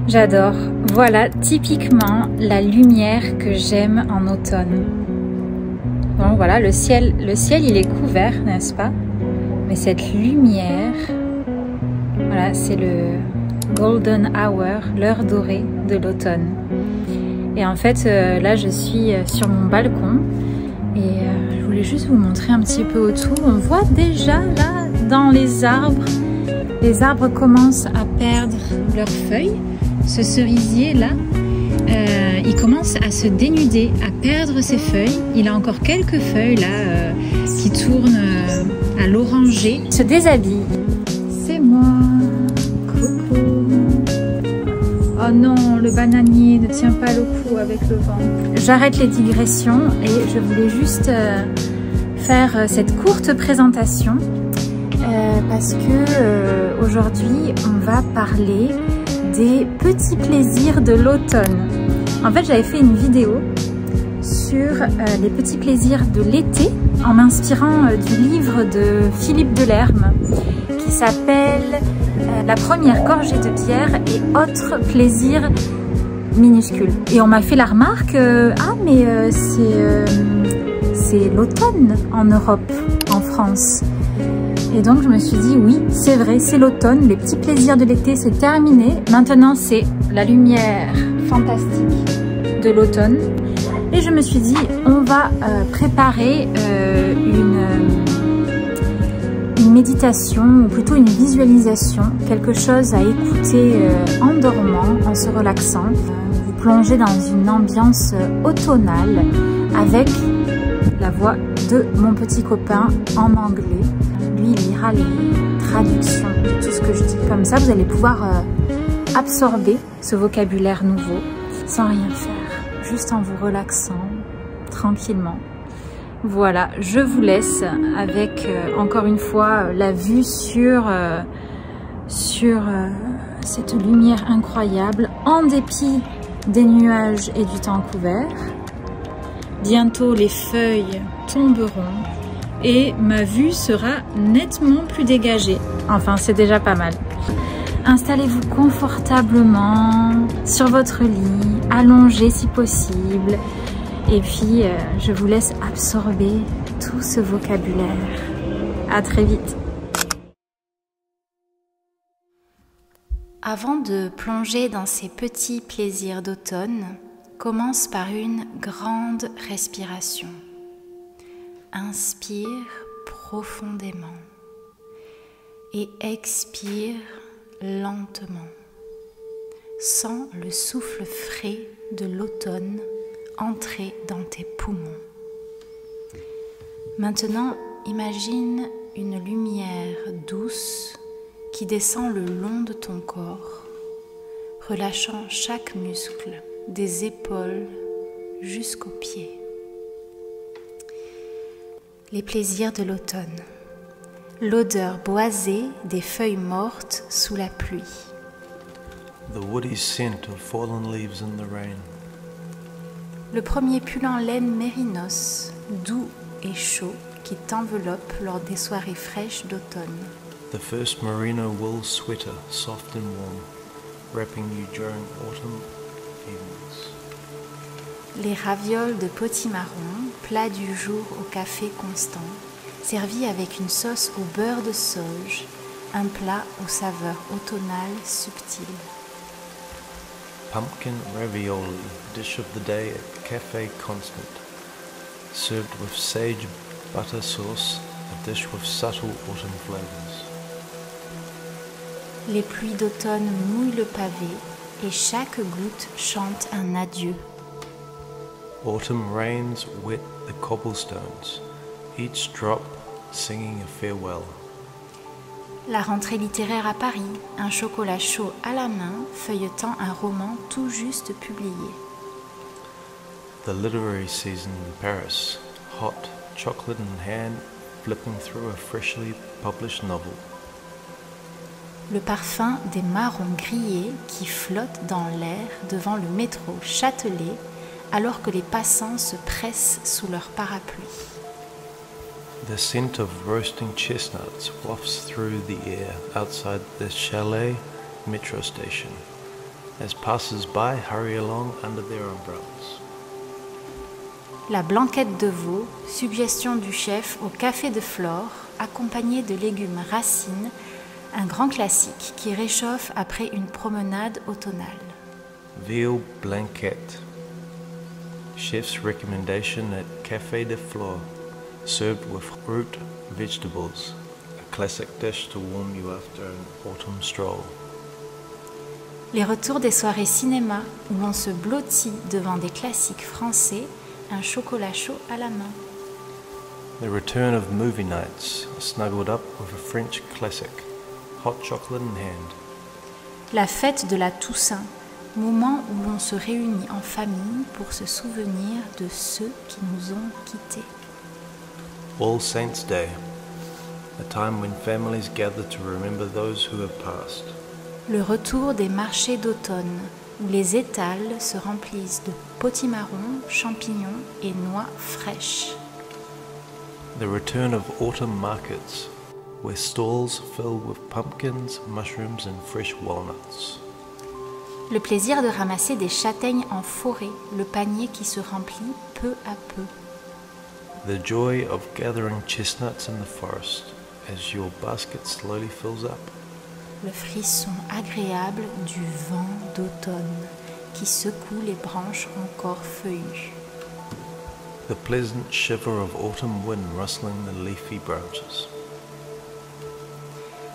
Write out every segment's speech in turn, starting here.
J'adore. Voilà typiquement la lumière que j'aime en automne. Donc voilà, le ciel il est couvert, n'est-ce pas? Mais cette lumière, voilà, c'est le golden hour, l'heure dorée de l'automne. Et en fait, là je suis sur mon balcon et je voulais juste vous montrer un petit peu autour. On voit déjà là dans les arbres commencent à perdre leurs feuilles. Ce cerisier là, il commence à se dénuder, à perdre ses feuilles. Il a encore quelques feuilles là qui tournent à l'oranger. Il se déshabille. C'est moi. Coucou. Oh non, le bananier ne tient pas le coup avec le vent. J'arrête les digressions et je voulais juste faire cette courte présentation parce que aujourd'hui on va parler des petits plaisirs de l'automne. En fait, j'avais fait une vidéo sur les petits plaisirs de l'été en m'inspirant du livre de Philippe Delerme qui s'appelle La première gorgée de bière et autres plaisirs minuscules. Et on m'a fait la remarque, ah mais c'est l'automne en Europe, en France. Et donc je me suis dit oui, c'est vrai, c'est l'automne, les petits plaisirs de l'été c'est terminé. Maintenant c'est la lumière fantastique de l'automne. Et je me suis dit on va préparer une méditation ou plutôt une visualisation, quelque chose à écouter en dormant, en se relaxant. Vous plongez dans une ambiance automnale avec la voix de mon petit copain en anglais. Lui, il lira les traductions de tout ce que je dis. Comme ça, vous allez pouvoir absorber ce vocabulaire nouveau sans rien faire, juste en vous relaxant tranquillement. Voilà, je vous laisse avec encore une fois la vue sur cette lumière incroyable en dépit des nuages et du temps couvert. Bientôt les feuilles tomberont et ma vue sera nettement plus dégagée. Enfin, c'est déjà pas mal. Installez-vous confortablement sur votre lit, allongé si possible. Et puis, je vous laisse absorber tout ce vocabulaire. À très vite. Avant de plonger dans ces petits plaisirs d'automne, commence par une grande respiration. Inspire profondément et expire lentement. Sens le souffle frais de l'automne entrer dans tes poumons. Maintenant, imagine une lumière douce qui descend le long de ton corps, relâchant chaque muscle des épaules jusqu'aux pieds. Les plaisirs de l'automne. L'odeur boisée des feuilles mortes sous la pluie. The woody scent of fallen leaves in the rain. Le premier pull en laine mérinos, doux et chaud, qui t'enveloppe lors des soirées fraîches d'automne. The first merino wool sweater, soft and warm, wrapping you during autumn evenings. Les ravioles de potimarron, plat du jour au café constant, servi avec une sauce au beurre de sauge, un plat aux saveurs automnales subtiles. Pumpkin ravioli, dish of the day at Café Constant, served with sage butter sauce, a dish with subtle autumn flavors. Les pluies d'automne mouillent le pavé et chaque goutte chante un adieu. Autumn rains wet the cobblestones, each drop singing a farewell. La rentrée littéraire à Paris, un chocolat chaud à la main, feuilletant un roman tout juste publié. The literary season in Paris, hot, chocolate in hand, flipping through a freshly published novel. Le parfum des marrons grillés qui flottent dans l'air devant le métro Châtelet alors que les passants se pressent sous leur parapluie. The scent of roasting chestnuts wafts through the air outside the Chalet metro station. as passers-by hurry along under their umbrellas. La blanquette de veau, suggestion du chef au café de Flore, accompagnée de légumes racines, un grand classique qui réchauffe après une promenade automnale. Veal blanquette. Chef's recommendation at Café de Flore, served with root vegetables, a classic dish to warm you after an autumn stroll. Les retours des soirées cinéma où l'on se blottit devant des classiques français, un chocolat chaud à la main. The return of movie nights, snuggled up with a French classic, hot chocolate in hand. La fête de la Toussaint, moment où l'on se réunit en famille pour se souvenir de ceux qui nous ont quittés. All Saints' Day, a time when families gather to remember those who have passed. Le retour des marchés d'automne, où les étals se remplissent de potimarrons, champignons et noix fraîches. The return of autumn markets, where stalls fill with pumpkins, mushrooms and fresh walnuts. Le plaisir de ramasser des châtaignes en forêt, le panier qui se remplit peu à peu. The joy of gathering chestnuts in the forest as your basket slowly fills up. Le frisson agréable du vent d'automne qui secoue les branches encore feuillues. The pleasant shiver of autumn wind rustling the leafy branches.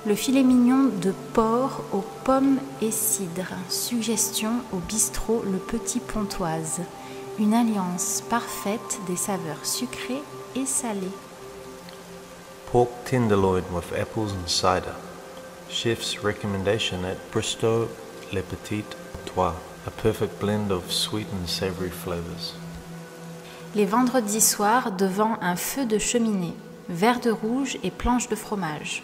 Le filet mignon de porc aux pommes et cidre, suggestion au bistrot Le Petit Pontoise, une alliance parfaite des saveurs sucrées et salées. Pork tenderloin with apples and cider. Chef's recommendation at Bristow Le Petit Pontoise, a perfect blend of sweet and savory flavors. Les vendredis soirs devant un feu de cheminée, verre de rouge et planche de fromage.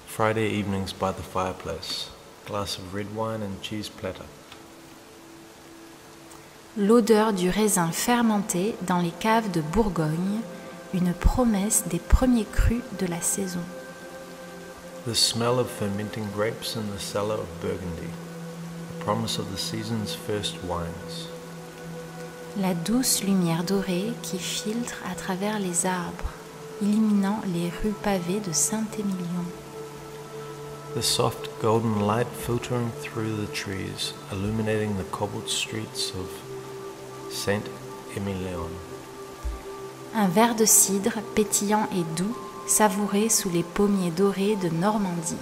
Friday evenings by the fireplace, glass of red wine and cheese platter. L'odeur du raisin fermenté dans les caves de Bourgogne, une promesse des premiers crus de la saison. The smell of fermenting grapes in the cellar of Burgundy, a promise of the season's first wines. La douce lumière dorée qui filtre à travers les arbres, illuminant les rues pavées de Saint-Émilion. The soft golden light filtering through the trees, illuminating the cobbled streets of Saint-Émilion. Un verre de cidre pétillant et doux, savouré sous les pommiers dorés de Normandie.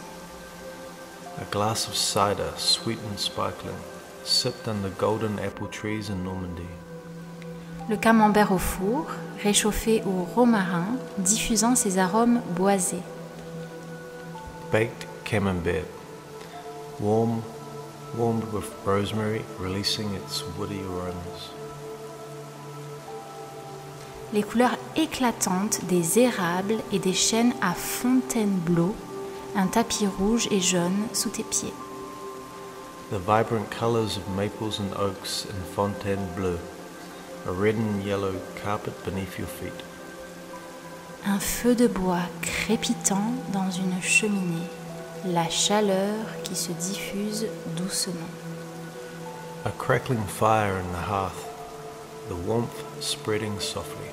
A glass of cider, sweet and sparkling, sipped under golden apple trees in Normandy. Le camembert au four, réchauffé au romarin, diffusant ses arômes boisés. Baked camembert, warmed with rosemary, releasing its woody aromas. Les couleurs éclatantes des érables et des chênes à Fontainebleau, un tapis rouge et jaune sous tes pieds. The vibrant colors of maples and oaks in Fontainebleau, a red and yellow carpet beneath your feet. Un feu de bois crépitant dans une cheminée, la chaleur qui se diffuse doucement. A crackling fire in the hearth, the warmth spreading softly.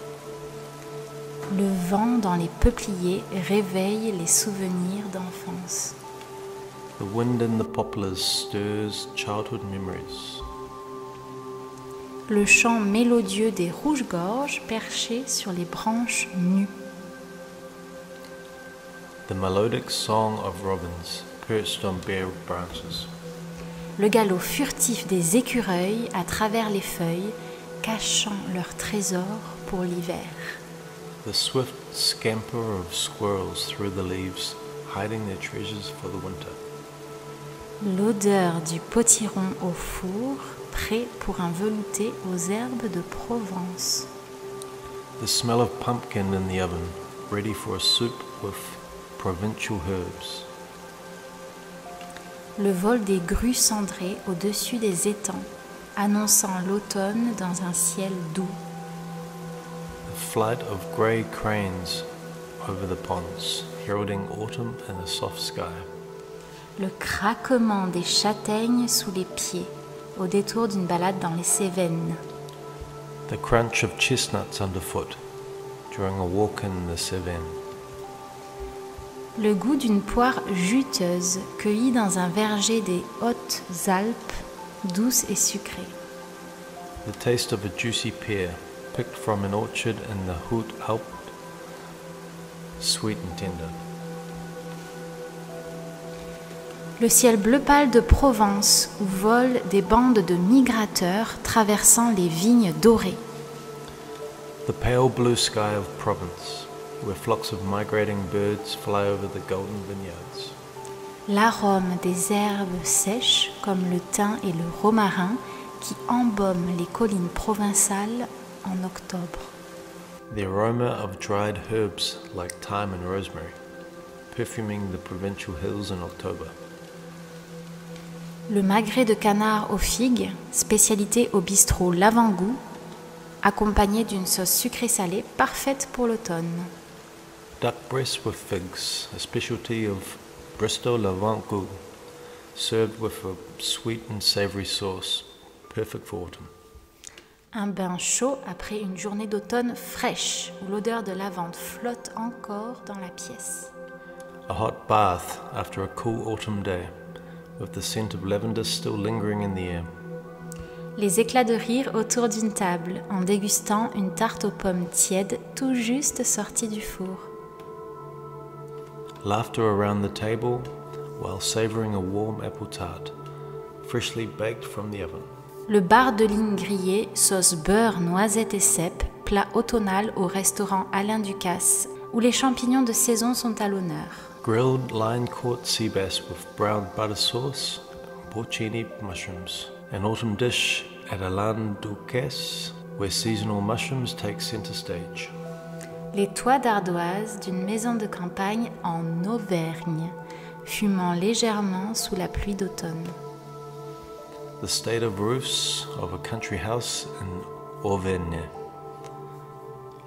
Le vent dans les peupliers réveille les souvenirs d'enfance. The wind in the poplars stirs childhood memories. Le chant mélodieux des rouges-gorges perchés sur les branches nues. The melodic song of robins perched on bare branches. Le galop furtif des écureuils à travers les feuilles, cachant leurs trésors pour l'hiver. The swift scamper of squirrels through the leaves, hiding their treasures for the winter. L'odeur du potiron au four, prêt pour un velouté aux herbes de Provence. The smell of pumpkin in the oven, ready for a soup with provincial herbs. Le vol des grues cendrées au-dessus des étangs, annonçant l'automne dans un ciel doux. The flight of grey cranes over the ponds, heralding autumn in a soft sky. Le craquement des châtaignes sous les pieds, au détour d'une balade dans les Cévennes. The crunch of chestnuts underfoot during a walk in the Cévennes. Le goût d'une poire juteuse cueillie dans un verger des Hautes-Alpes, douce et sucrée. The taste of a juicy pear picked from an orchard in the Hautes-Alpes, sweet and tender. Le ciel bleu pâle de Provence où volent des bandes de migrateurs traversant les vignes dorées. The pale blue sky of Provence, where flocks of migrating birds fly over the golden vineyards. L'arôme des herbes sèches comme le thym et le romarin qui embaument les collines provençales en octobre. The aroma of dried herbs like thyme and rosemary, perfuming the provincial hills in October. Le magret de canard aux figues, spécialité au bistrot l'avant-goût, accompagné d'une sauce sucrée-salée parfaite pour l'automne. Duck breast with figs, a specialty of Bristol l'avant-goût, served with a sweet and savory sauce, perfect for autumn. Un bain chaud après une journée d'automne fraîche, où l'odeur de lavande flotte encore dans la pièce. A hot bath after a cool autumn day, with the scent of lavender still lingering in the air. Les éclats de rire autour d'une table, en dégustant une tarte aux pommes tiède tout juste sortie du four. Laughter around the table while savoring a warm apple tart, freshly baked from the oven. Le bar de ligne grillé, sauce beurre, noisette et cèpe, plat automnal au restaurant Alain Ducasse, où les champignons de saison sont à l'honneur. Grilled line-caught sea bass with brown butter sauce, porcini mushrooms. An autumn dish at Alain Ducasse, where seasonal mushrooms take center stage. Les toits d'ardoise d'une maison de campagne en Auvergne, fumant légèrement sous la pluie d'automne. The state of roofs of a country house in Auvergne,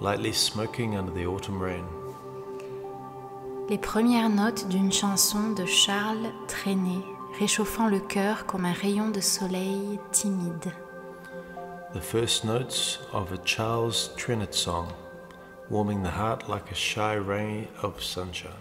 lightly smoking under the autumn rain. Les premières notes d'une chanson de Charles Trenet, réchauffant le cœur comme un rayon de soleil timide. The first notes of a Charles Trenet song, warming the heart like a shy ray of sunshine.